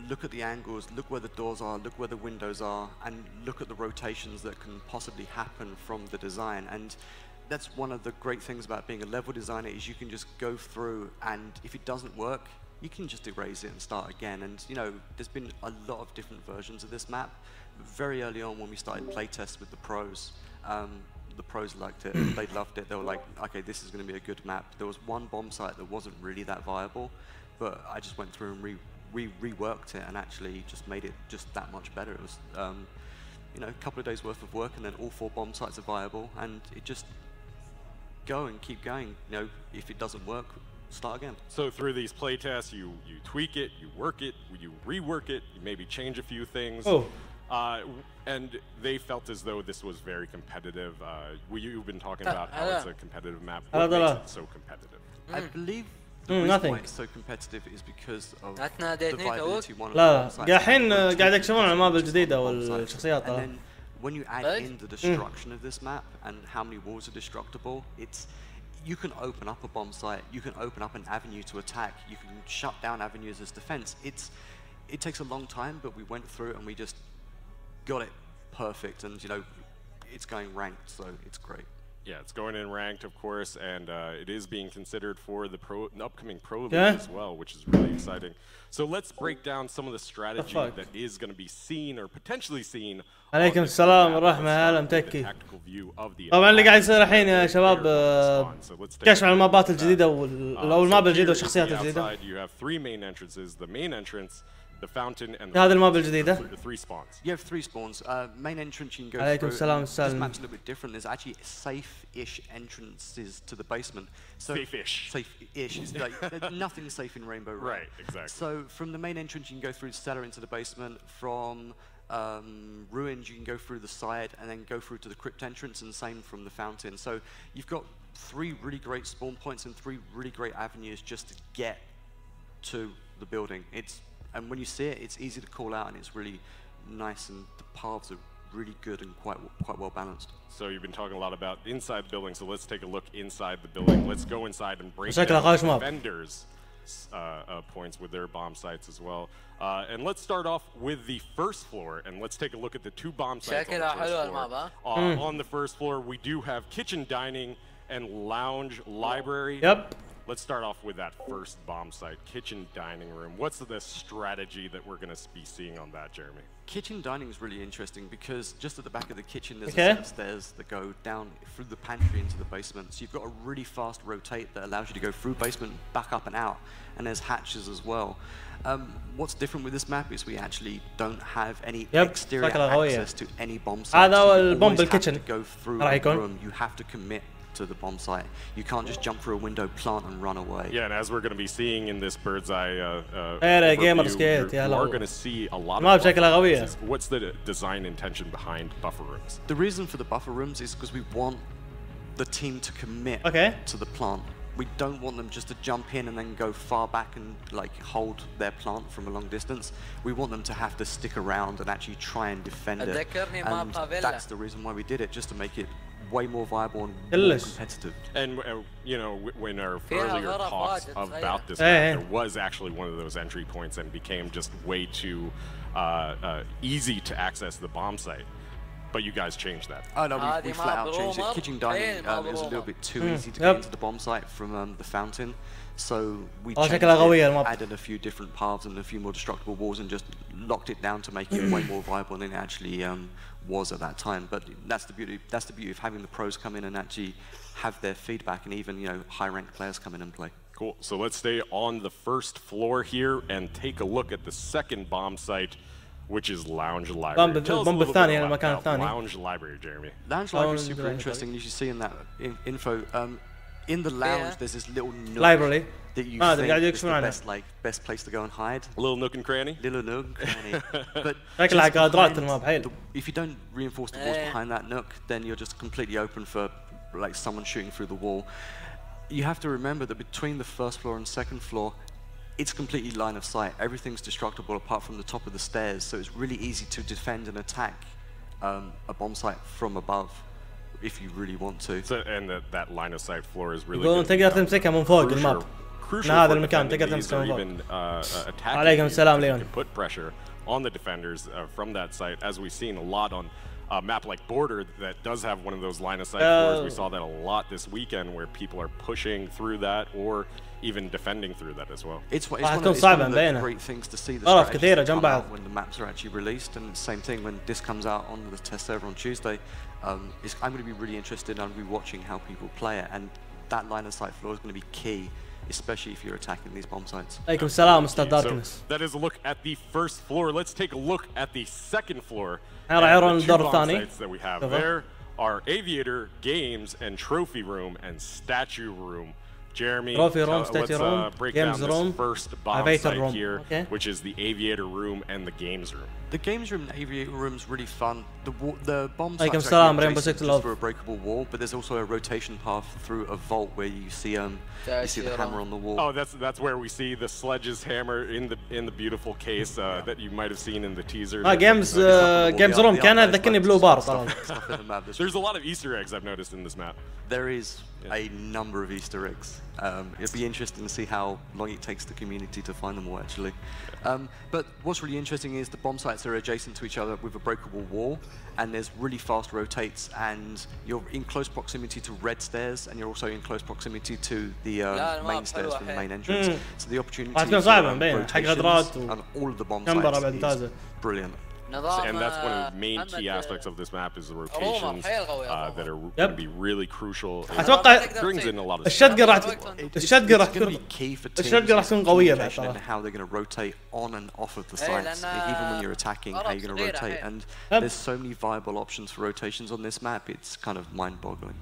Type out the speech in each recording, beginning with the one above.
look at the angles, look where the doors are, look where the windows are, and look at the rotations that can possibly happen from the design. And that's one of the great things about being a level designer is you can just go through, and if it doesn't work, you can just erase it and start again. And you know, there's been a lot of different versions of this map. Very early on when we started playtests with the pros liked it, they loved it, they were like, okay, this is going to be a good map. There was one bomb site that wasn't really that viable, but I just went through and reworked it and actually just made it just that much better. It was, you know, a couple of days worth of work, and then all 4 bomb sites are viable, and it just go and keep going. You know, if it doesn't work, start again. So through these playtests, you tweak it, you work it, you rework it, you maybe change a few things. Oh. And they felt as though this was very competitive. You've been talking about how it's a competitive map. What makes it so competitive? I believe the reason why it's so competitive is because of the viability. لا الحين قاعد يكشفون عن الماب الجديدة والشخصيات. And then when you add in the destruction of this map and how many walls are destructible, it's you can open up a bomb site, you can open up an avenue to attack, you can shut down avenues as defense. It takes a long time, but we went through and we just got it perfect, and you know, it's going ranked, so it's great. Yeah, it's going in ranked, of course, and it is being considered for the upcoming Pro League as well, which is really exciting. So let's break down some of the strategy that is going to be seen or potentially seen. عليكم السلام ورحمة هلا متكي. طبعا اللي قاعد يصير الحين يا شباب كشف عن المابات الجديدة أو الماب الجديدة والشخصيات الجديدة. You have 3 main entrances. The main entrance, the fountain, and هذا الماب الجديدة. the 3 spawns. You have 3 spawns. Main entrance you can go عليكم السلام through. This map's a little bit different. There's actually safe-ish entrances to the basement. So safe-ish. Safe-ish. It's like nothing safe in Rainbow Road. Right, exactly. So from the main entrance you can go through the cellar into the basement. From ruins you can go through the side and then go through to the crypt entrance, and same from the fountain. So you've got 3 really great spawn points and 3 really great avenues just to get to the building. And when you see it, it's easy to call out, and it's really nice, and the paths are really good and quite well balanced. So you've been talking a lot about inside the building, so let's take a look inside the building. Let's go inside and break down defenders' points with their bomb sites as well. And let's start off with the first floor, and let's take a look at the 2 bomb sites on the first floor. On the first floor, we do have kitchen, dining, and lounge library. Yep. Let's start off with that first bomb site, kitchen dining room. What's the strategy that we're going to be seeing on that, Jeremy? Kitchen dining is really interesting because just at the back of the kitchen there's a set of stairs that go down through the pantry into the basement. So you've got a really fast rotate that allows you to go through basement, back up and out, and there's hatches as well. What's different with this map is we actually don't have any exterior access to any bomb sites. هذا هو البومب You بالكيتشن. go through a room, you have to commit to the bomb site. You can't just jump through a window, plant and run away. Yeah, and as we're going to be seeing in this bird's eye overview, you are going to see a lot of buffer rooms. What's the design intention behind buffer rooms? The reason for the buffer rooms is because we want the team to commit to the plant. We don't want them just to jump in and then go far back and like hold their plant from a long distance. We want them to have to stick around and actually try and defend it. And that's the reason why we did it, just to make it way more viable and more competitive. And you know, when our earlier talks about this map, there was actually one of those entry points and became just way too easy to access the bomb site. But you guys changed that. Oh no, we flat out changed it. Kitchen dining is a little bit too easy to get into the bomb site from the fountain. So we changed it, added a few different paths and a few more destructible walls, and just locked it down to make it way more viable than it actually was at that time. But that's the beauty. That's the beauty of having the pros come in and actually have their feedback, and even high-ranked players come in and play. Cool. So let's stay on the first floor here and take a look at the second bomb site, which is lounge library. Tell us a little bit about lounge library, Jeremy. Lounge library is super interesting. You should see in that info. In the lounge, there's this little nook that you think is the best place to go and hide. A little nook and cranny. Little nook and cranny. But if you don't reinforce the walls behind that nook, then you're just completely open for like someone shooting through the wall. You have to remember that between the first floor and second floor, it's completely line of sight. Everything's destructible apart from the top of the stairs, so it's really easy to defend and attack a bomb site from above if you really want to. So, and that line of sight floor is really crucial هذا for المكان defending تقدر these تمسكه or من even فوق. attacking عليكم السلام these. ليون. You can put pressure on the defenders from that site, as we've seen a lot on a map like Border that does have one of those line of sight floors. We saw that a lot this weekend where people are pushing through that or even defending through that as well. It's one of the great things to see the strategies come out when the maps are actually released, and same thing when this comes out on the test server on Tuesday. I'm going to be really interested and I'll be watching how people play it, and that line of sight floor is going to be key, especially if you're attacking these bomb sites. عليكم السلام Mr. Darkness. So that is a look at the first floor. Let's take a look at the second floor. راح The two bomb sites that we have there are Aviator, Games, and Trophy Room and Statue Room. Jeremy, Trophy room, statue room, break games down room, this first bomb site room. here, Okay. which is the Aviator Room and the Games Room. The Games Room and Aviator Room is really fun. The bomb sites عليكم are السلام actually Rainbow adjacent Six just Love. for a breakable wall, but there's also a rotation path through a vault where you see the hammer on the wall. Oh, that's where we see the Sledge's hammer in the beautiful case that you might have seen in the teaser. جيمز روم كان ذكرني بلو بار طبعا. There's a lot of Easter eggs I've noticed in this map. There is a number of Easter eggs. It'll be interesting to see how long it takes the community to find them all, actually. But what's really interesting is the bomb sites are adjacent to each other with a breakable wall, and there's really fast rotates, and you're in close proximity to red stairs, and you're also in close proximity to the main stairs from the main entrance. So the opportunity for rotations on all of the bomb sites is brilliant. And that's one of the main key aspects of this map is the rotations that are going to be really crucial. It brings in a lot of الشتقة راح تكون قوية بعد and how they're going to rotate on and off of the sites, even when you're attacking, how you're going to rotate. And there's so many viable options for rotations on this map. It's kind of mind-boggling.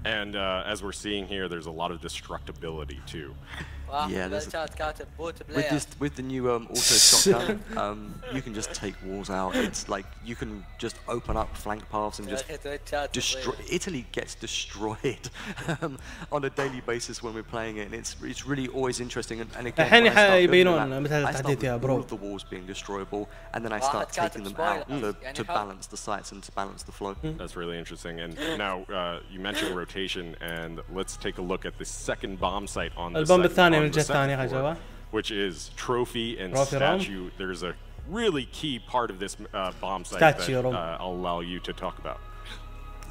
And as we're seeing here, there's a lot of destructibility too. Yeah, with the new auto shotgun, you can just take walls out. It's like you can just open up flank paths and just destroy. Italy gets destroyed on a daily basis when we're playing it, and it's really always interesting. And again, when I start all of the walls being destroyable, and then I start taking them out to balance the sites and to balance the flow. That's really interesting. And now you mentioned rotation, and let's take a look at the second bomb site on the second floor, which is Trophy and Statue. There's a really key part of this bomb site that I'll allow you to talk about.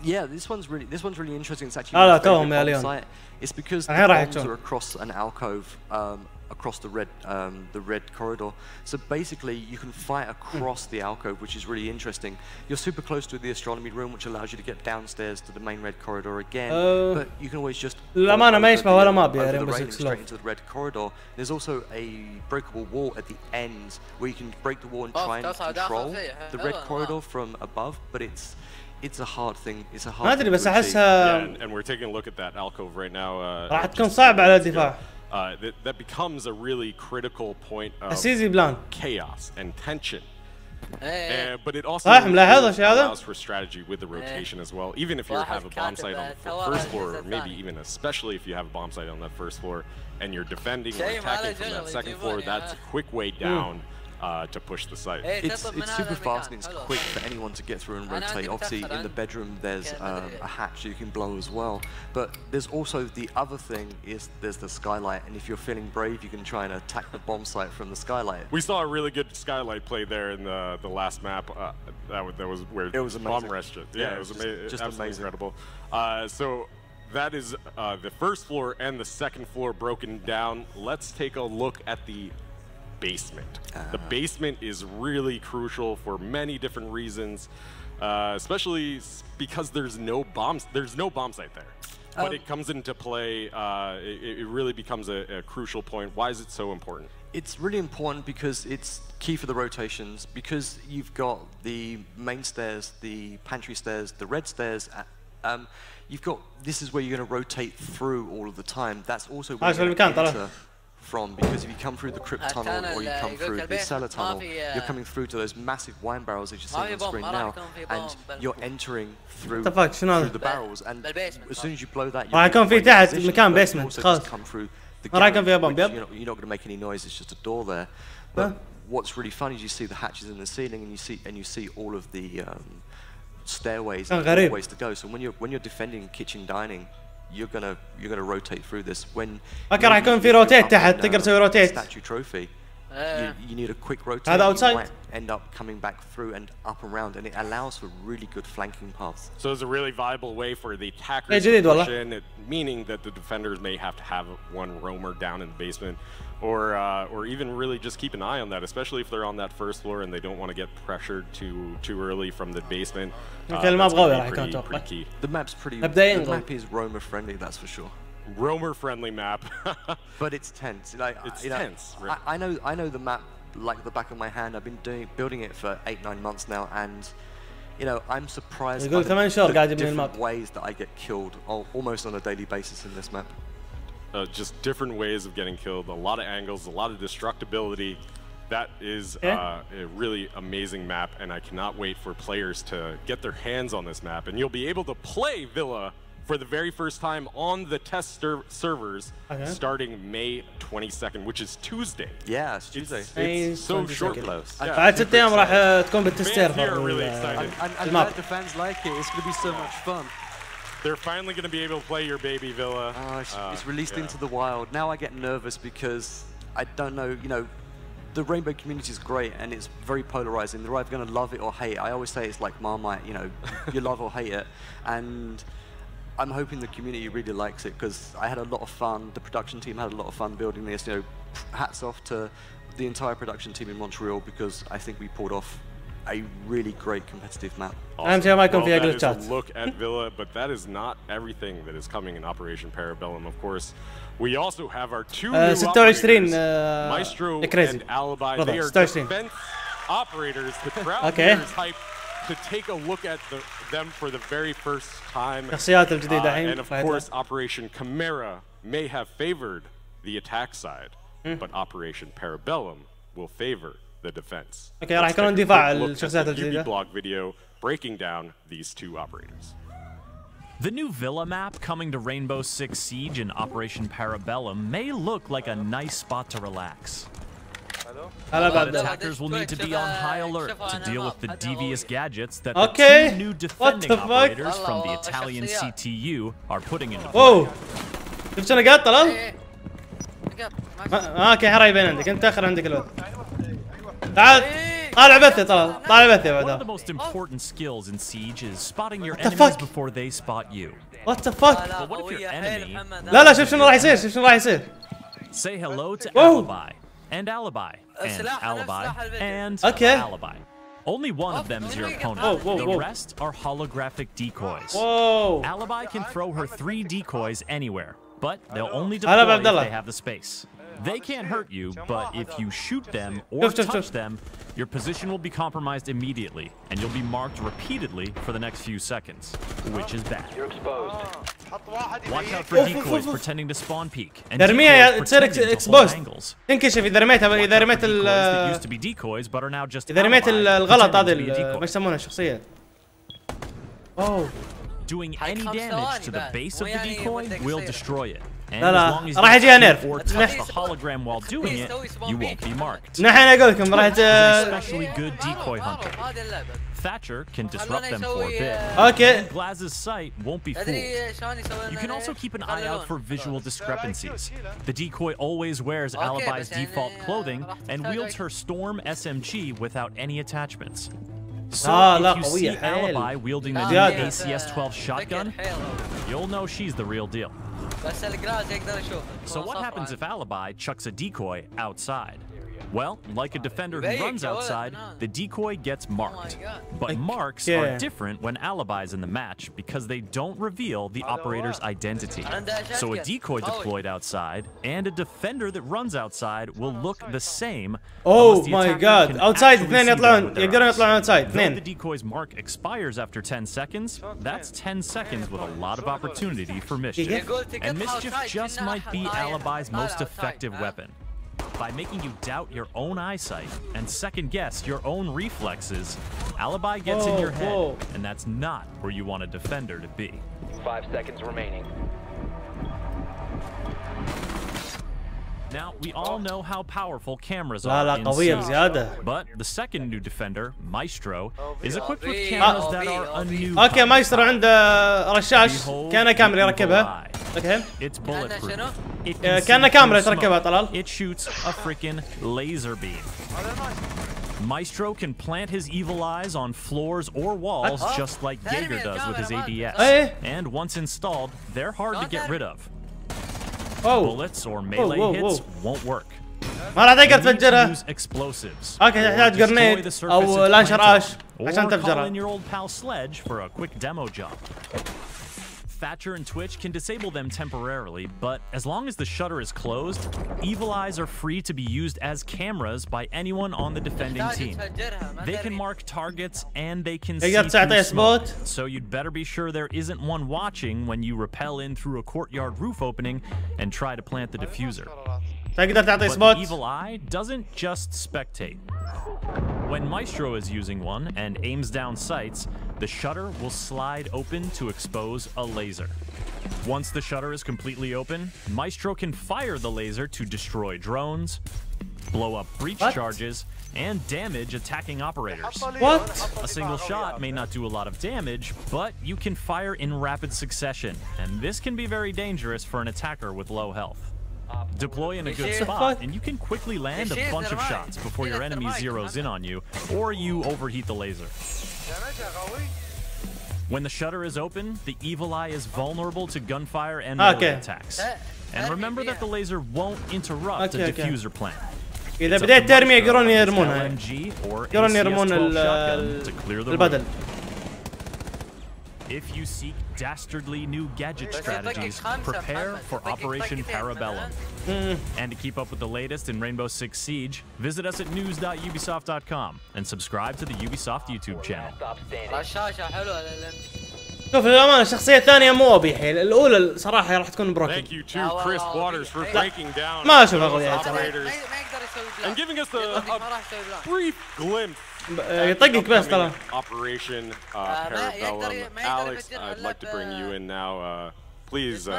Yeah, this one's really interesting. It's actually my favorite bomb site. It's because the bombs are across an alcove, across the red corridor. So basically, you can fight across the alcove, which is really interesting. You're super close to the astronomy room, which allows you to get downstairs to the main red corridor again. But you can always just straight into the red corridor. There's also a breakable wall at the end where you can break the wall and try and control the red corridor from above. But it's a hard thing. It's a hard thing to achieve. And we're taking a look at that alcove right now. راح تكون صعبة على الدفاع. That becomes a really critical point of chaos and tension. But it also allows for strategy with the rotation as well. Even if you have a bomb site on the first floor, or maybe even especially if you have a bomb site on that first floor, and you're defending or attacking from that second floor, that's a quick way down to push the site. It's super fast and it's quick for anyone to get through and rotate. Obviously, in the bedroom there's a hatch you can blow as well. But there's also the other thing is there's the skylight, and if you're feeling brave, you can try and attack the bomb site from the skylight. We saw a really good skylight play there in the last map. That was where it was amazing. Bomb rushed it. Yeah, it was just absolutely incredible. So that is the first floor and the second floor broken down. Let's take a look at the basement. The basement is really crucial for many different reasons, especially because there's no bomb site there. But it comes into play. It really becomes a crucial point. Why is it so important? It's really important because it's key for the rotations. Because you've got the main stairs, the pantry stairs, the red stairs. You've got this is where you're going to rotate through all of the time. That's also where you're going to enter from, because if you come through the crypt tunnel or you come through the cellar tunnel, you're coming through to those massive wine barrels that you're seeing on screen now, and you're entering through the barrels, and as soon as you blow that, you're come through the garage, you're not going to make any noise. It's just a door there. But what's really fun is you see the hatches in the ceiling, and you see all of the stairways and ways to go. So when you're defending kitchen dining, you're gonna rotate through this. When اوكي راح يكون في روتيت تحت تقدر تسوي روتيت. Statue trophy. You need a quick rotate. هذا you outside. might end up coming back through and up and around, and it allows for really good flanking paths. So it's a really viable way for the attackers to push in, meaning that the defenders may have to have one roamer down in the basement, or even really just keep an eye on that, especially if they're on that first floor and they don't want to get pressured too early from the basement. Pretty key. The map's the map is roamer friendly, that's for sure. Roamer friendly map. But it's tense. Like, it's tense. Right? I know the map like the back of my hand. I've been building it for 8-9 months now, and you know, I'm surprised by the different ways that I get killed almost on a daily basis in this map. Just different ways of getting killed, a lot of angles, a lot of destructibility. That is a really amazing map, and I cannot wait for players to get their hands on this map. And you'll be able to play Villa for the very first time on the test servers starting May 22nd, which is Tuesday. Yeah, it's Tuesday. It's so short. بعد 6 أيام راح تكون بالتست سيرفر. I'm glad the fans like it. It's going to be so much fun. They're finally going to be able to play your baby Villa. It's released into the wild. Now I get nervous because I don't know, you know, the Rainbow community is great and it's very polarizing. They're either going to love it or hate it. I always say it's like Marmite, you know, you love or hate it. And I'm hoping the community really likes it because I had a lot of fun. The production team had a lot of fun building this. You know, hats off to the entire production team in Montreal because I think we pulled off a really great competitive map. Awesome. Well, that is a look at Villa, but that is not everything that is coming in Operation Parabellum, of course. We also have our two new operators, Maestro and Alibi. They are defense operators. The crowd is hyped to take a look at them for the very first time. الشخصيات الجديده And of course, Operation Chimera may have favored the attack side, but Operation Parabellum will favor the defense. اوكي راح يكون دفاع الشخصيات الجديده. blog video breaking down these two operators. The new Villa map coming to Rainbow Six Siege in Operation Parabellum may look like a nice spot to relax. But attackers will need to be on high alert to deal with the devious gadgets that the two new defending operators from the Italian CTU are putting into play. Whoa! شفت انا قاعد طلال؟ اوكي حراي بين عندك انت تاخر عندك الوقت. تعال طالع بثي طلال طالع بثي بعدها. One of the most important skills in Siege is spotting your enemies before they spot you. What the fuck? But what if your enemy... لا شوف شنو راح يصير شوف شنو راح يصير. Say hello to Alibi and Alibi and Alibi and Alibi. Only one of them is your opponent. The rest are holographic decoys. Alibi can throw her 3 decoys anywhere, but they'll only deploy if they have the space. They can't hurt you, but if you shoot them or touch them, your position will be compromised immediately, and you'll be marked repeatedly for the next few seconds, which is bad. You're exposed. Watch out for decoys pretending to spawn peek, and ترميها تصير exposed. تنكشف إذا رميت that used to be decoys but are now just إذا رميت الغلط هذه ما يسمونها الشخصية. Doing any damage to the base of the decoy will destroy it. And لا as long as راح يجيها نيرف. or touch the hologram while doing it, you won't be marked. نحن أقول لكم راح especially good decoy hunter. Thatcher can disrupt them for a bit. Okay. And Glaz's sight won't be fooled. You can also keep an eye out for visual discrepancies. The decoy always wears Alibi's default clothing and wields her Storm SMG without any attachments. So if you see Alibi wielding the new ACS-12 shotgun, you'll know she's the real deal. So what happens if Alibi chucks a decoy outside? Well, like a defender who runs outside, the decoy gets marked. But marks are different when Alibi's in the match because they don't reveal the operator's identity. So a decoy deployed outside and a defender that runs outside will look the same. Oh my god, outside اثنين يطلعون يقدرون يطلعون outside اثنين. Though the decoy's mark expires after 10 seconds, that's 10 seconds with a lot of opportunity for mischief. And mischief just might be Alibi's most effective weapon. By making you doubt your own eyesight and second-guess your own reflexes, Alibi gets in your head, and that's not where you want a defender to be. 5 seconds remaining. Now, we all know how powerful cameras لا لا are in قوية Siege, بزيادة. but the second new defender, Maestro, is equipped with cameras that are a new اوكي مايسترو عنده رشاش كأنه كاميرا يركبها. اوكي. It's bulletproof. كأنه كاميرا تركبها طلال. It shoots a freaking laser beam. Maestro can plant his evil eyes on floors or walls just like Jaeger does with his ADS. And once installed, they're hard to get rid of. Bullets or melee hits won't work. ما راح تقدر تفجرها. Explosives. اوكي تحتاج جرنيد او لانشر اش عشان تفجرها. Or call in your old pal Sledge for a quick demo job. Thatcher and Twitch can disable them temporarily, but as long as the shutter is closed, evil eyes are free to be used as cameras by anyone on the defending team. They can mark targets and they can see through smoke, so you'd better be sure there isn't one watching when you rappel in through a courtyard roof opening and try to plant the diffuser. But the evil eye doesn't just spectate. When Maestro is using one and aims down sights, the shutter will slide open to expose a laser. Once the shutter is completely open, Maestro can fire the laser to destroy drones, blow up breach charges, and damage attacking operators. What? A single shot may not do a lot of damage, but you can fire in rapid succession, and this can be very dangerous for an attacker with low health. Deploy in a good spot, and you can quickly land a bunch of shots before your enemy zeroes in on you, or you overheat the laser. When the shutter is open, the evil eye is vulnerable to gunfire and melee attacks. And remember that the laser won't interrupt the diffuser plan. إذا بديت ترمي يقدرون يرمونها. يقدرون يرمون البدل. If you seek dastardly new gadget strategies, prepare for Operation Parabellum. And to keep up with the latest in Rainbow Six Siege, visit us at news.ubisoft.com and subscribe to the Ubisoft YouTube channel. شوف للأمانة الشخصية الثانية مو قبيحة، الأولى صراحة راح تكون بروكن. Thank you to Chris Waters for breaking down ما أشوفها قوية and giving us a brief glimpse. يطقك بس ترى. Operation Parabellum. Alex, I'd like to bring you in now. Please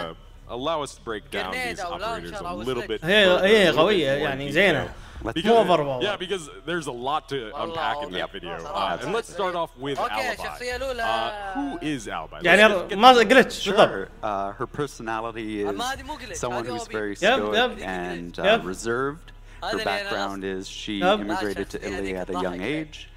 allow us to break down these operators a little bit. هي قوية يعني زينة. Yeah, because there's a lot to unpack in that video. And let's start off with Alibi. Who is Alibi? يعني ما قلت بالضبط. Her personality is someone who's very stoic and reserved. Her background is she immigrated to Italy at a young age.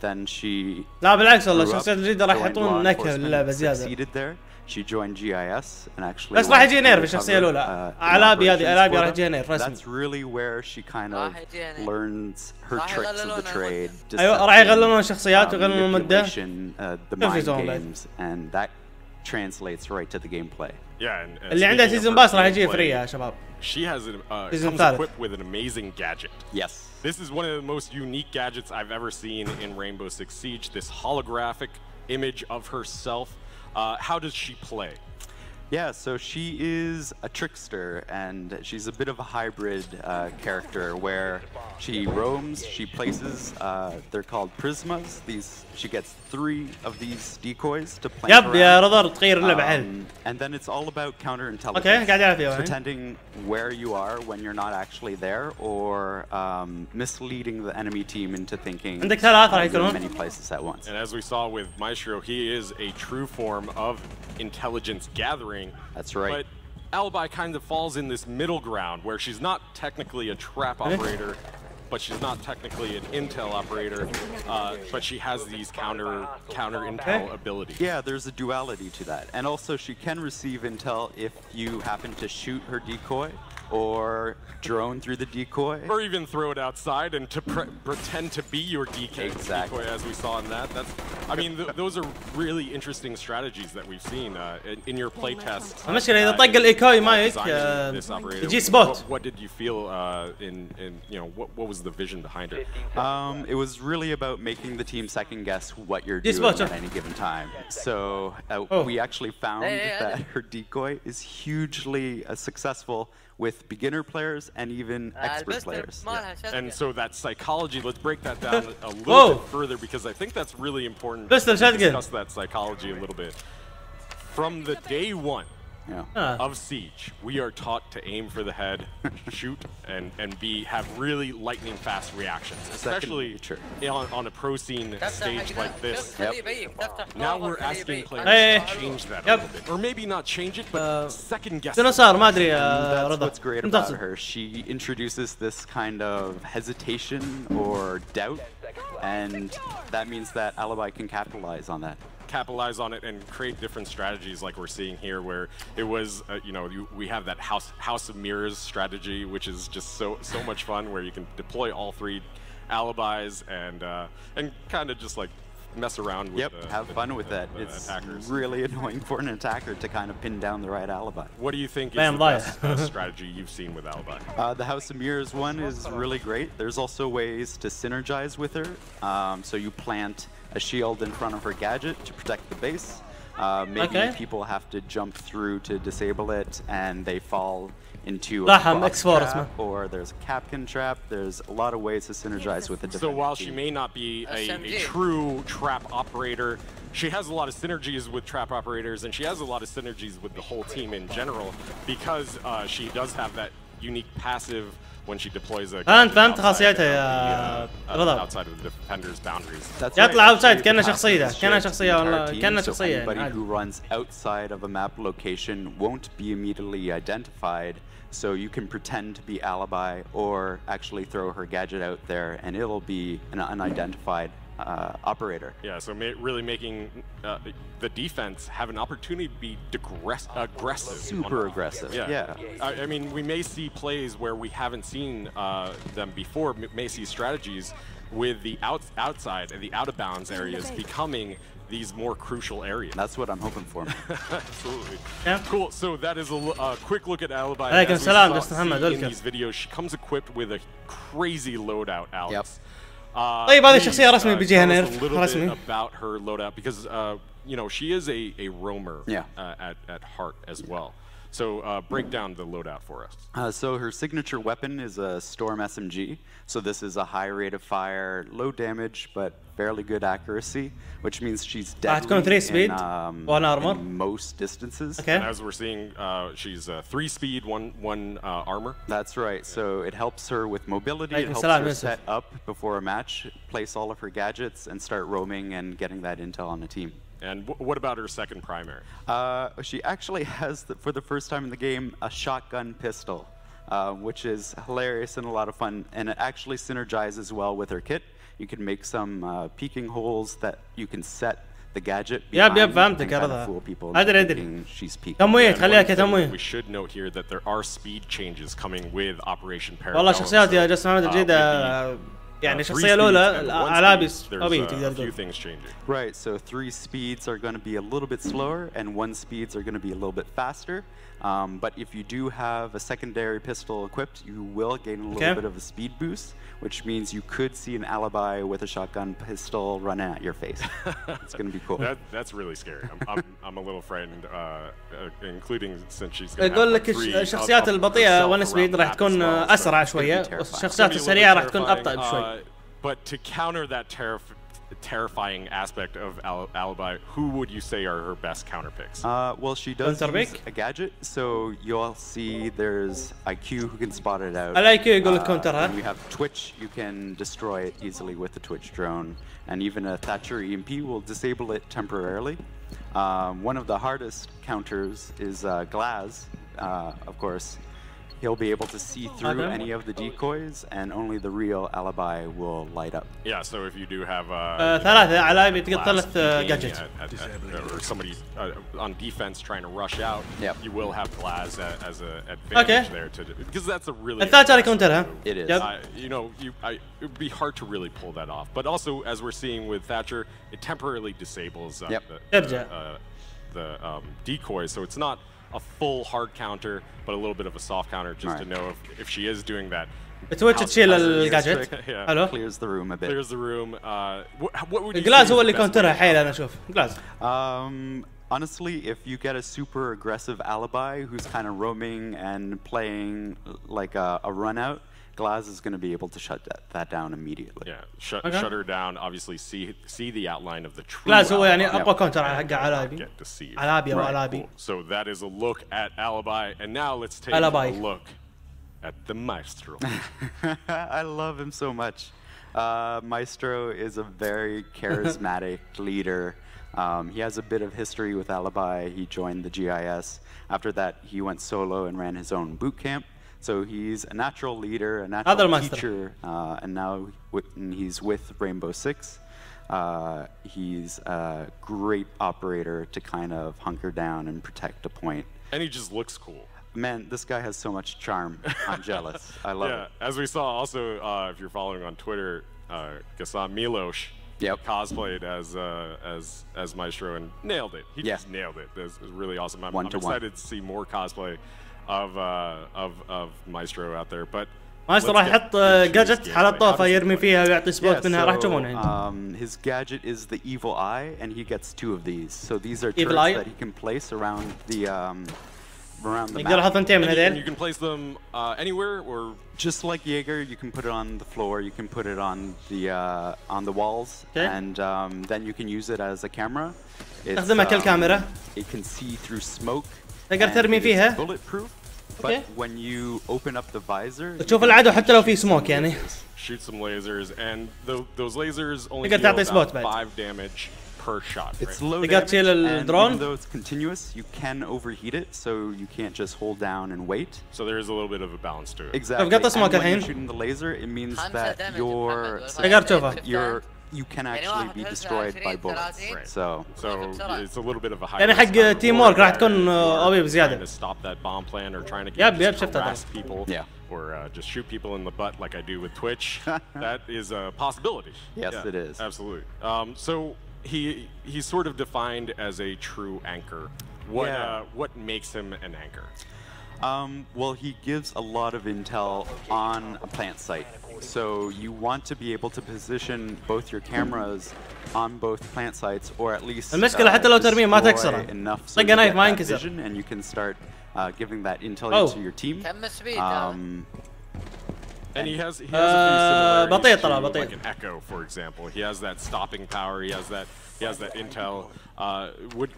Then she لا بالعكس والله الشخصيات الجديدة راح يحطون نكهة للعبة زيادة. She joined GIS and actually بس راح يجي ينير في الشخصية الأولى. ألابي هذه ألابي راح يجي ينير رسمي. That's really where she kind of learns her tricks of the trade. أيوة راح يغللون الشخصيات ويغللون المدة. The mind games and that translates right to the gameplay. Yeah, اللي عنده سيزون باس راح يجي فري يا شباب. She has comes equipped with an amazing gadget. Yes. This is one of the most unique gadgets I've ever seen in Rainbow Six Siege. This holographic image of herself. How does she play? Yeah, so she is a trickster, and she's a bit of a hybrid character where she roams, she places, they're called prismas. She gets 3 of these decoys to plant يب يا رضر تغير اللعبة حلو. And then it's all about counterintelligence. Pretending where you are when you're not actually there, or misleading the enemy team into thinking you're in many places at once. And as we saw with Maestro, he is a true form of intelligence gathering. That's right. But Alibi kind of falls in this middle ground where she's not technically a trap operator, but she's not technically an intel operator, but she has these counter intel abilities. Yeah, there's a duality to that. And also she can receive intel if you happen to shoot her decoy or drone through the decoy. Or even throw it outside and to pretend to be your decoy, as we saw in that. I mean, those are really interesting strategies that we've seen in your playtest. المشكلة إذا طق الإيكوي مايك يجي سبوت. What did you feel in what was the vision behind it? It was really about making the team second guess what you're doing at any given time. So we actually found that her decoy is hugely successful with beginner players and even expert players. Yeah. And so that psychology, let's break that down a little bit further, because I think that's really important to discuss that psychology a little bit. From the day one of Siege. We are taught to aim for the head, shoot, and have really lightning fast reactions, especially on a pro scene stage like this. Now we're asking players to change that a little bit, or maybe not change it, but second guess. That's what's great about her. She introduces this kind of hesitation or doubt, and that means that Alibi can capitalize on that. Capitalize on it and create different strategies like we're seeing here, where it was we have that house of mirrors strategy, which is just so much fun, where you can deploy all 3 alibis and kind of just like mess around with have fun with that. It's attackers. Really annoying for an attacker to kind of pin down the right alibi. What do you think is the best strategy you've seen with alibi? The House of Mirrors one is really great. There's also ways to synergize with her. So you plant a shield in front of her gadget to protect the base. Maybe people have to jump through to disable it and they fall into a trap, or there's a Capcan trap. There's a lot of ways to synergize with a different So while she may not be a true trap operator, she has a lot of synergies with trap operators, and she has a lot of synergies with the whole team in general, because she does have that unique passive when she deploys a فهمت خاصيتها يا رضا. outside of the defender's boundaries. يطلع اوتسايد كأنه شخصية والله كأنه شخصية. Anybody who runs outside of a map location won't be immediately identified, so you can pretend to be Alibi or actually throw her gadget out there and it'll be an unidentified operator. Yeah, so really making the defense have an opportunity to be aggressive. Super aggressive, yeah. I mean, we may see plays where we haven't seen them before, may see strategies with the outside and the out-of-bounds areas becoming these more crucial areas. That's what I'm hoping for. Absolutely. Yeah. Cool, so that is a quick look at Alibi. In these videos, she comes equipped with a crazy loadout, Alex. طيب هذه الشخصية رسمي بيجيها نيرف رسمي. About her loadout, because she is a roamer at heart as well. So break down the loadout for us. So her signature weapon is a Storm SMG. So this is a high rate of fire, low damage, but fairly good accuracy, which means she's deadly in most distances. Okay. And as we're seeing, she's 3 speed, one armor. That's right. So it helps her with mobility. It helps her set up before a match, place all of her gadgets, and start roaming and getting that intel on the team. And what about her second primary? She actually has, for the first time in the game, a shotgun pistol, which is hilarious and a lot of fun. And it actually synergizes well with her kit. You can make some peeking holes that you can set the gadget behind فهمتك يا رضا. أدري تمويه خليها كتمويه. We should note here that there are speed changes coming with Operation Parallel. والله شخصيات يا جسم محمد الجديدة يعني الشخصية الأولى العلابس قوية تقدر تقول. Right, so 3 speeds are going to be a little bit slower and 1 speeds are going to be a little bit faster. But if you do have a secondary pistol equipped, you will gain a little bit of a speed boost, which means you could see an Alibi with a shotgun pistol running at your face. It's going to be cool. That's really scary. I'm a little frightened, including since she's going to يقول لك الشخصيات البطيئة والسبيد راح تكون أسرع شوية، والشخصيات السريعة راح تكون أبطأ بشوي. But to counter that terrifying aspect of Alibi, who would you say are her best counter picks? Well, she does use a gadget, so you'll see there's IQ who can spot it out. IQ يقول لك كونترها. You have Twitch, you can destroy it easily with the Twitch drone, and even a Thatcher EMP will disable it temporarily. One of the hardest counters is Glaz, of course. He'll be able to see through any of the decoys, and only the real Alibi will light up. Yeah, so if you do have ثلاثة علامة ثلاث gadgets or somebody on defense trying to rush out, you will have Glaz as an advantage there because that's a really الثالثة كونترها. It is. It would be hard to really pull that off, but also as we're seeing with Thatcher, it temporarily disables the decoys, so it's not a full hard counter, but a little bit of a soft counter, just to know if she is doing that. تويتش تشيل الجاجت. حلو. Clears the room a bit. Clears the room. What would you say? الجلاز هو اللي كونترها حيل أنا أشوف. جلاز. Honestly, if you get a super aggressive Alibi who's kind of roaming and playing like a run out, Glass is going to be able to shut that down immediately. Yeah, shut her down. Obviously, see the outline of the true. Glass هو يعني أقوى كونتر حق علابي. علابي أو علابي. So that is a look at Alibi, and now let's take a look at the Maestro. I love him so much. Maestro is a very charismatic leader. He has a bit of history with Alibi. He joined the GIS. After that, he went solo and ran his own boot camp. So he's a natural leader, a natural teacher, and now he's with Rainbow Six. He's a great operator to kind of hunker down and protect a point. And he just looks cool. Man, this guy has so much charm. I'm jealous. I love it. As we saw also, if you're following on Twitter, Gasam Milosh cosplayed as Maestro and nailed it. He just nailed it. It was really awesome. I'm excited to see more cosplay of Maestro out there. But Maestro راح يحط جادجت على الطافة يرمي فيها ويعطي سبوت منها راح تشوفونها عندي. His gadget is the evil eye, and he gets 2 of these. So these are turrets that he can place around the يقدر يحط 2 من هذيل. You can place them anywhere, or just like Jaeger, you can put it on the floor. You can put it on the walls, and then you can use it as a camera. تستخدمها كالكاميرا. It can see through smoke. تقدر ترمي فيها. Bulletproof. But when you open up the visor, تشوف العدو حتى لو في سموك يعني. Shoot some lasers, and those lasers only deal about 5 damage per shot. It's low damage, and even though it's continuous, you can overheat it, so you can't just hold down and wait. So there is a little bit of a balance to it. Exactly. And when you're shooting the laser, it means that you can actually be destroyed by bullets. So it's a little bit of a high. يعني حق تيم وورك راح تكون قوي بزيادة. To stop that bomb plan or trying to harass people. Yeah. Or just shoot people in the butt like I do with Twitch. That is a possibility. Yes, it is. Absolutely. So he's sort of defined as a true anchor. What makes him an anchor? Well, he gives a lot of intel on a plant site. So you want to be able to position both your cameras on both plant sites, or at least المشكلة حتى لو ترميه ما تكسره. طق نايف ما ينكسر. And you can start giving that intel to your team. And he has a few similarities to like an Echo, for example. He has that stopping power. He has that intel.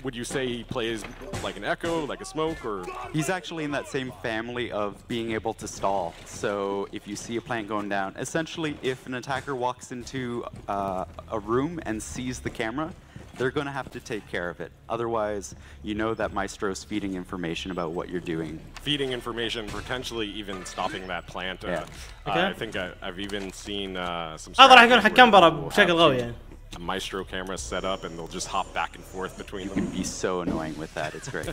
Would you say he plays like an Echo, like a Smoke, or? He's actually in that same family of being able to stall. So if you see a plant going down, essentially, if an attacker walks into a room and sees the camera, they're going to have to take care of it. Otherwise, you know that Maestro's feeding information about what you're doing. Feeding information, potentially even stopping that plant. I think I've even seen some. هذا راح يكون حكام برا بشكل قوي يعني. A Maestro camera set up, and they'll just hop back and forth between them. You can be so annoying with that. It's great.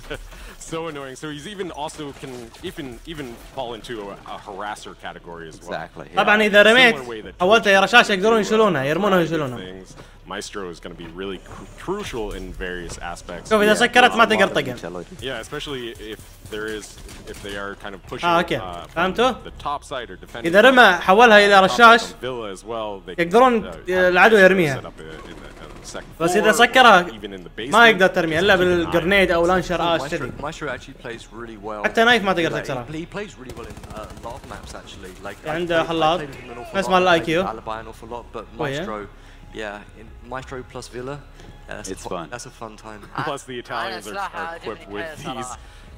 So annoying. So he's can even fall into a harasser category as well. Exactly. طبعا إذا رميت حولته يا رشاش يقدرون يشيلونه يرمونه ويشيلونه. Maestro is going to be really crucial in various aspects. شوف إذا سكرت ما تقدر تطقه. Yeah, especially if they are kind of pushing the top side or defending. إذا رمى حولها إلى رشاش يقدرون العدو يرميها. بس إذا سكرها ما يقدر ترميها إلا بالجرنيد أو لانشر آش كذي. حتى نايف ما تقدر تكسرها. عنده خلاط اسمه الاي كيو. Yeah, in Maestro plus Villa, it's fun. That's a fun time. Plus the Italians are equipped with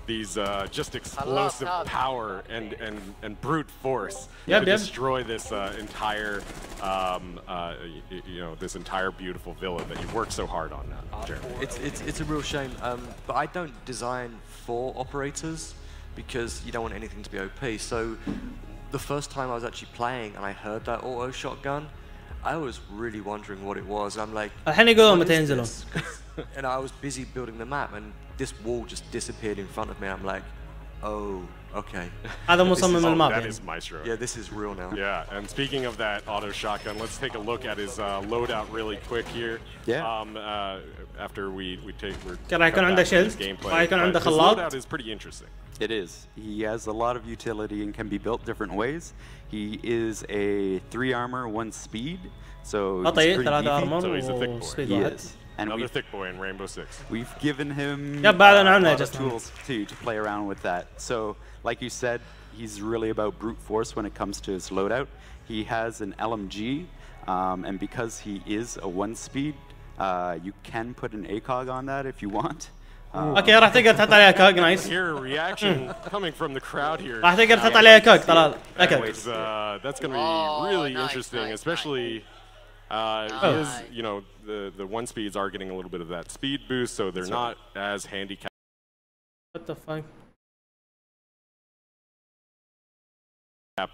these just explosive power and brute force to destroy this entire this entire beautiful villa that you worked so hard on. Jeremy. It's a real shame, but I don't design for operators because you don't want anything to be OP. So the first time I was actually playing and I heard that auto shotgun, I was really wondering what it was. I'm like, and I was busy building the map, and this wall just disappeared in front of me. I'm like, oh, okay. That is Maestro. Yeah, this is real now. Yeah, and speaking of that auto shotgun, let's take a look at his loadout really quick here. Yeah. After we take راح يكون عنده شيلد. راح يكون عنده خلاط. His loadout is pretty interesting. It is. He has a lot of utility and can be built different ways. He is a 3 armor, 1 speed, so he's pretty beefy. So he's a thick boy. He is. And another thick boy in Rainbow Six. We've given him a lot of tools to play around with that. So, like you said, he's really about brute force when it comes to his loadout. He has an LMG, and because he is a 1-speed, you can put an ACOG on that if you want. اوكي راح تقدر تحط عليها كوج نايس. Here reaction coming from the crowd here. راح تقدر تحط عليها كوج طلال. That's going to be really interesting, especially is, you know, the 1-speeds are getting a little bit of that speed boost, so they're not as handicapped. What the fuck?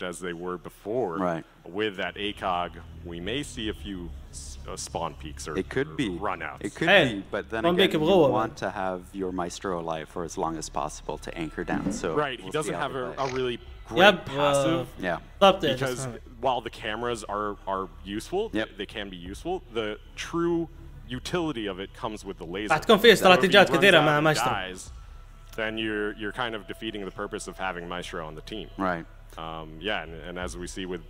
As they were before. Right. With that ACOG, we may see a few spawn peaks or it could be runouts. It could be, but then again, you want to have your Maestro alive for as long as possible to anchor down. So right, he doesn't have a really great passive. Because while the cameras are useful, they can be useful. The true utility of it comes with the laser. راح تكون في استراتيجيات كثيرة مع مايسترو. Then you're kind of defeating the purpose of having Maestro on the team. Right. Yeah, and as we see with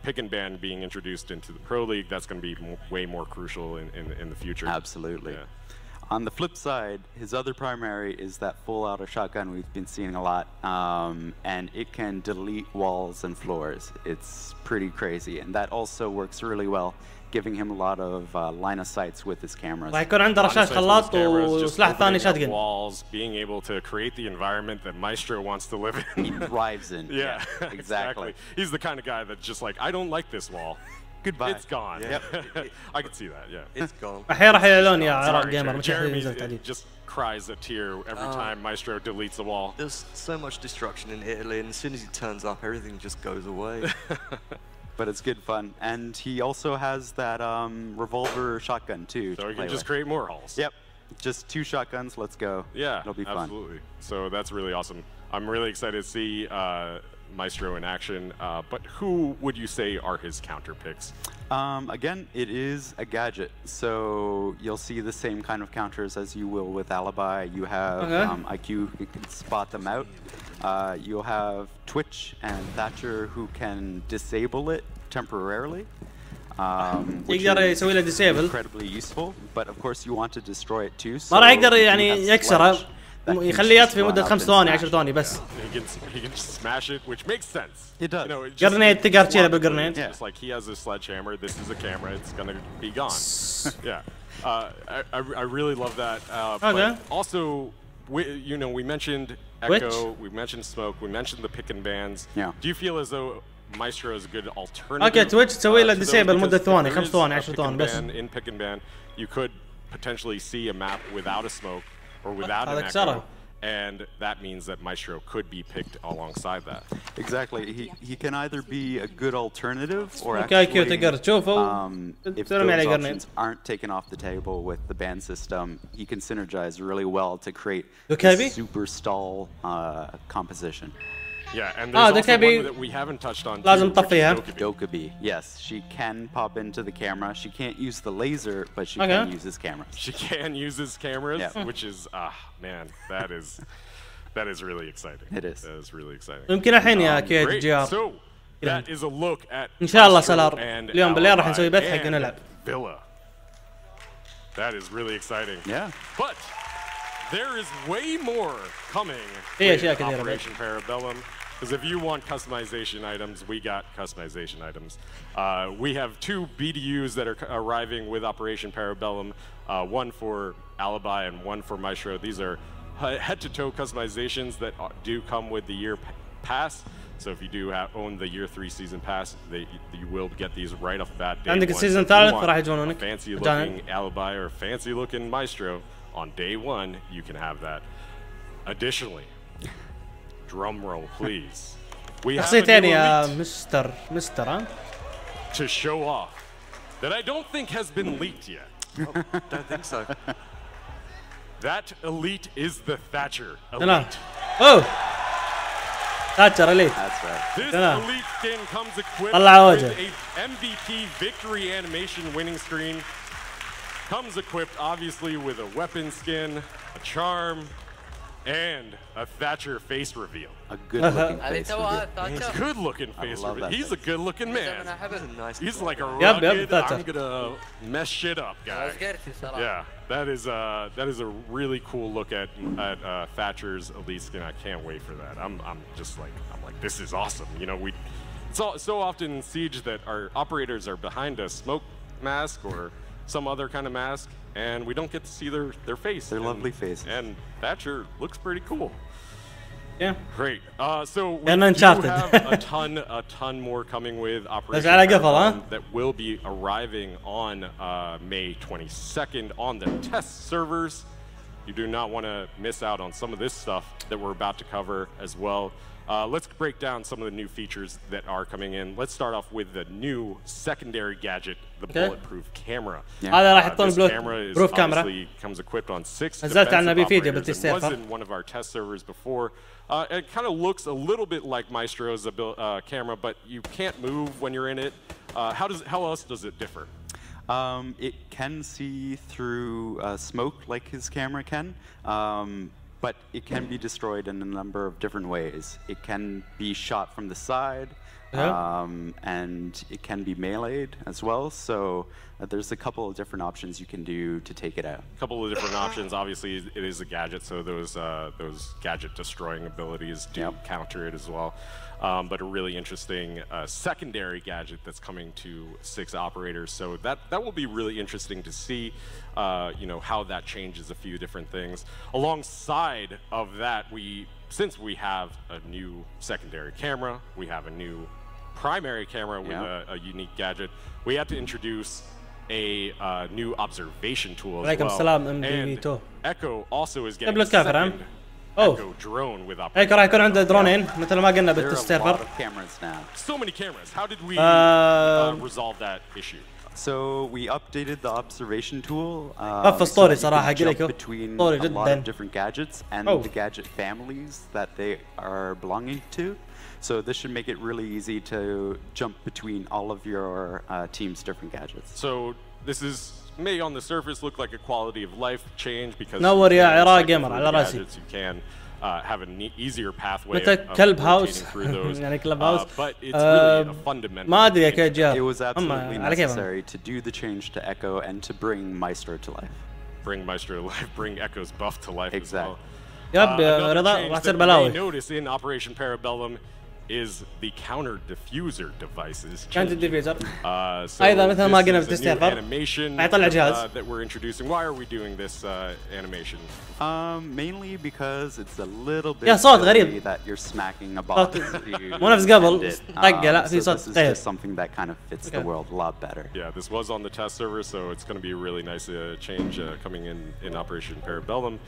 Pick and Ban being introduced into the Pro League, that's going to be way more crucial in the future. Absolutely. Yeah. On the flip side, his other primary is that full auto shotgun we've been seeing a lot, and it can delete walls and floors. It's pretty crazy, and that also works really well, giving him a lot of line of sights with his cameras. راح يكون عنده رشاش خلاط وسلاح ثاني شاتجن. Walls, being able to create the environment that Maestro wants to live in. He thrives in. Yeah, exactly. He's the kind of guy that's just like, I don't like this wall. Goodbye. It's gone. Yep. I can see that. Yeah. It's gone. الحين راح يعلنون يا عراق جيمر مش ينزل تعديل. Just cries a tear every time Maestro deletes a wall. There's so much destruction in Italy, and as soon as he turns up, everything just goes away. But it's good fun, and he also has that revolver shotgun too. So he can just create more halls. Yep, just 2 shotguns. Let's go. Yeah, it'll be fun. Absolutely. So that's really awesome. I'm really excited to see Maestro in action. But who would you say are his counter picks? Again, it is a gadget, so you'll see the same kind of counters as you will with Alibi. You have IQ who can spot them out. You'll have Twitch and Thatcher who can disable it temporarily, which is incredibly useful. But of course, you want to destroy it too. ما راح يقدر يعني يكسره يخليه يطفي مدة 5 ثواني 10 ثواني بس. He can smash it, which makes sense. It does. You know, جرنيد تقدر تشيله بالجرنيد. Just like he has a sledgehammer, this is a camera. It's gonna be gone. Yeah. I really love that. But also, you know, we mentioned Echo, we mentioned Smoke, we mentioned the Pick and Bans. Yeah. Do you feel as though Maestro is a good alternative? اوكي تويتش تسوي له ديسيبل مدة ثواني 5 ثواني 10 ثواني بس. In Pick and Ban, you could potentially see a map without a Smoke or without an Echo. And that means that Maestro could be picked alongside that. Exactly. He can either be a good alternative or actually, if those options aren't taken off the table with the ban system, he can synergize really well to create a super stall composition. Yeah, and there's also one that we haven't touched on. لازم تطفيها. Dokkaebi, yes, she can pop into the camera. She can't use the laser, but she can use his cameras. She can use his cameras, which is man, that is really exciting. It is. That is really exciting. يمكن الحين يا كيت جي ار. So that is a look at. إن شاء الله سلار اليوم بالليل راح نسوي بث حق نلعب. Villa. That is really exciting. Yeah. But there is way more coming. في Operation Parabellum. Because if you want customization items, we got customization items. We have 2 BDUs that are arriving with Operation Parabellum, one for Alibi and one for Maestro. These are head-to-toe customizations that do come with the year pass. So if you do own the year 3 season pass, you will get these right off the bat. عندك السيزون الثالث راح يجونونك. Fancy-looking Alibi or fancy-looking Maestro on day 1, you can have that. Additionally, drum roll, please. We have a new elite to show off that I don't think has been leaked yet. Don't think so. That elite is the Thatcher elite. Oh, Thatcher elite. That's right. This elite skin comes equipped with a MVP victory animation winning screen. Comes equipped obviously with a weapon skin, a charm, and a Thatcher face reveal. A good-looking face reveal. He's a good-looking face reveal. He's a good-looking man. He's like a Yep, rugged, I'm gonna mess shit up guy. Yeah, that is a really cool look at Thatcher's elite skin. I can't wait for that. I'm like this is awesome. You know, it's so often in Siege that our operators are behind a smoke mask or some other kind of mask, and we don't get to see their face. Their lovely faces. And Thatcher looks pretty cool. Yeah. Great. So we do have a ton more coming with Operation that will be arriving on May 22nd on the test servers. You do not want to miss out on some of this stuff that we're about to cover as well. Let's break down some of the new features that are coming in. Let's start off with the new secondary gadget, the bulletproof camera. This camera is obviously comes equipped on 6 defensive operators and was in one of our test servers before. It kind of looks a little bit like Maestro's camera, but you can't move when you're in it. How else does it differ? It can see through smoke like his camera can. But it can be destroyed in a number of different ways. It can be shot from the side, and it can be meleeed as well. So there's a couple of different options you can do to take it out. A couple of different options. Obviously, it is a gadget, so those gadget destroying abilities do counter it as well. But a really interesting secondary gadget that's coming to 6 operators. So that will be really interesting to see, you know, how that changes a few different things. Alongside of that, since we have a new secondary camera, we have a new primary camera with a unique gadget, we had to introduce a new observation tool as well. And Echo also is getting a second Echo drone with Echo راح يكون عنده درونين مثل ما قلنا بالسيرفر. So many cameras. How did we resolve that issue? So we updated the observation tool صراحة jump between a lot of different gadgets and the gadget families that they are belonging to. So this should make it really easy to jump between all of your team's different gadgets. So this may on the surface look like a quality of life change because gadgets you can have an easier pathway of rotating through those. But it's really a fundamental. It was absolutely necessary to do the change to Echo and to bring Maestro to life. Bring Maestro to life. Bring Echo's buff to life as well. Another change that we may notice in Operation Parabellum is the counter diffuser devices. Counter diffuser. أيضا مثل ما قلنا بالتستيفر. Animation that we're introducing. Why are we doing this animation? Mainly because it's a little bit غريب. that you're smacking a box. مو نفس قبل طقة لا في صوت غير. This is something that kind of fits the world a lot better. Yeah, this was on the test server, so it's going to be a really nice change coming in Operation Parabellum.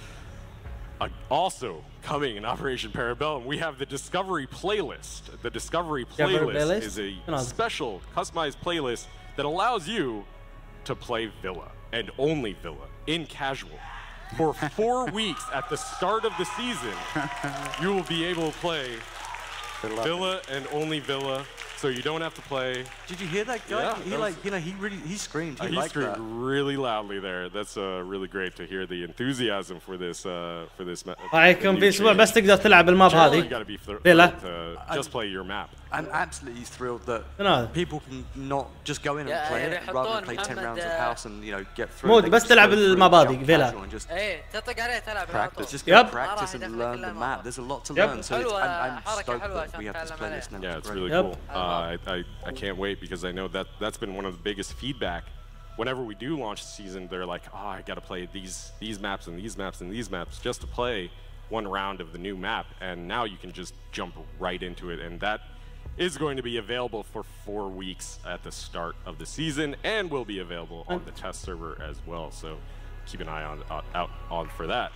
Also coming in Operation Parabellum, we have the Discovery playlist. The Discovery playlist is a special customized playlist that allows you to play Villa and only Villa in casual. For 4 weeks at the start of the season, you will be able to play Villa and only Villa, so you don't have to play. Did you hear that guy? Yeah, he screamed. He screamed really loudly there. That's really great to hear the enthusiasm for this رايكم في اسبوع بس تقدر تلعب الماب هذه. Just play your map. I'm absolutely thrilled that people can not just go in and play it rather than play 10 rounds of house and get through. مود بس تلعب الماب هذه فيلا. تطق عليه تلعب. Practice. Just go practice and learn the map. There's a lot to learn. So I'm stoked that we have this playlist now. Yeah, it's really cool. I can't wait because I know that's been one of the biggest feedback. Whenever we do launch the season, they're like, oh, I got to play these maps and these maps and these maps just to play one round of the new map. And now you can just jump right into it. And that is going to be available for 4 weeks at the start of the season and will be available on the test server as well. So keep an eye out on for that.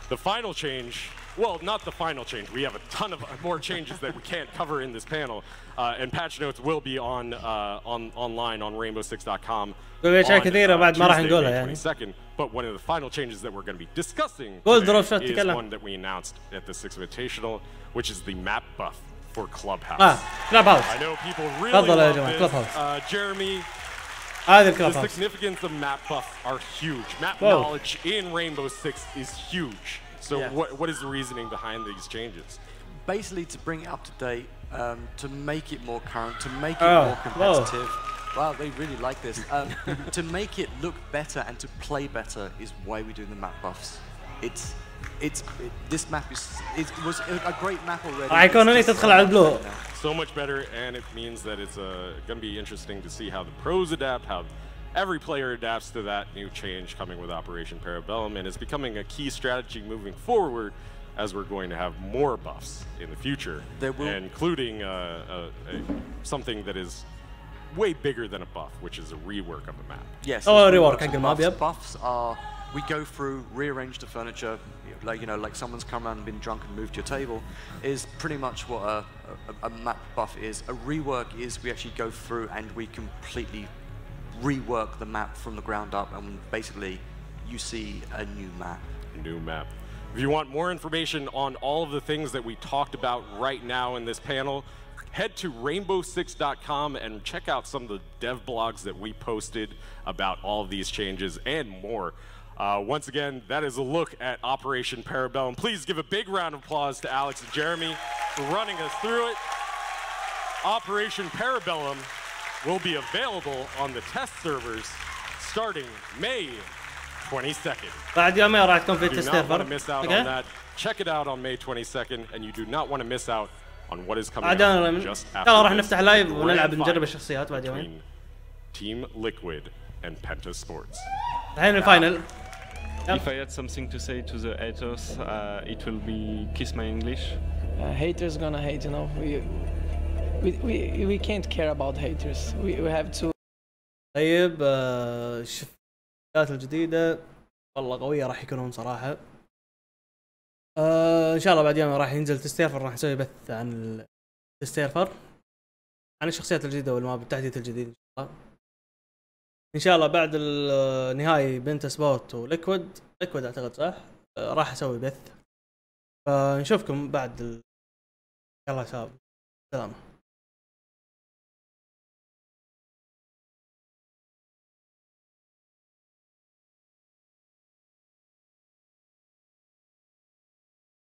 The final change, well, not the final change. We have a ton of more changes that we can't cover in this panel. And patch notes will be online on rainbow6.com أشياء كثيرة بعد ما راح نقولها يعني. But one of the final changes that we're going to be discussing is one that we announced at the 6 Invitational, which is the map buff for Clubhouse. Clubhouse. I know people really love this. Jeremy, the significance of map buff are huge. Map knowledge in Rainbow Six is huge. So what is the reasoning behind these changes? Basically to bring it up to date, to make it more current, to make it more competitive. Wow, they really like this. To make it look better and to play better is why we do the map buffs. This map was a great map already. So much better, and it means that it's going to be interesting to see how the pros adapt, how every player adapts to that new change coming with Operation Parabellum, and it's becoming a key strategy moving forward as we're going to have more buffs in the future, including something that is way bigger than a buff, which is a rework of the map. Yes. Buffs are, we go through, rearrange the furniture, like someone's come around and been drunk and moved your table, is pretty much what a map buff is. A rework is we actually go through and we completely rework the map from the ground up, and basically you see a new map. New map. If you want more information on all of the things that we talked about right now in this panel, head to rainbow6.com and check out some of the dev blogs that we posted about all of these changes and more. Once again, that is a look at Operation Parabellum. Please give a big round of applause to Alex and Jeremy for running us through it. Operation Parabellum will be available on the test servers starting May 22nd. بعد يومين راح تكون في تست سيرفر. Check it out on May 22nd, and you do not want to miss out on what is coming out just after. راح نفتح لايف ونلعب نجرب الشخصيات بعد يومين. Team Liquid and Penta Sports. الحين الفاينل. If I had something to say to the haters, it will be kiss my English. Haters gonna hate, you know. We can't care about haters. We have to. طيب الشخصيات الجديدة والله قوية راح يكونون صراحة. ان شاء الله بعد يوم راح ينزل تستيرفر، راح نسوي بث عن تستيرفر عن الشخصيات الجديدة والماب التحديث الجديد ان شاء الله بعد النهائي بنت سبورت وليكويد اعتقد صح، راح اسوي بث، فنشوفكم بعد يلا شباب سلام.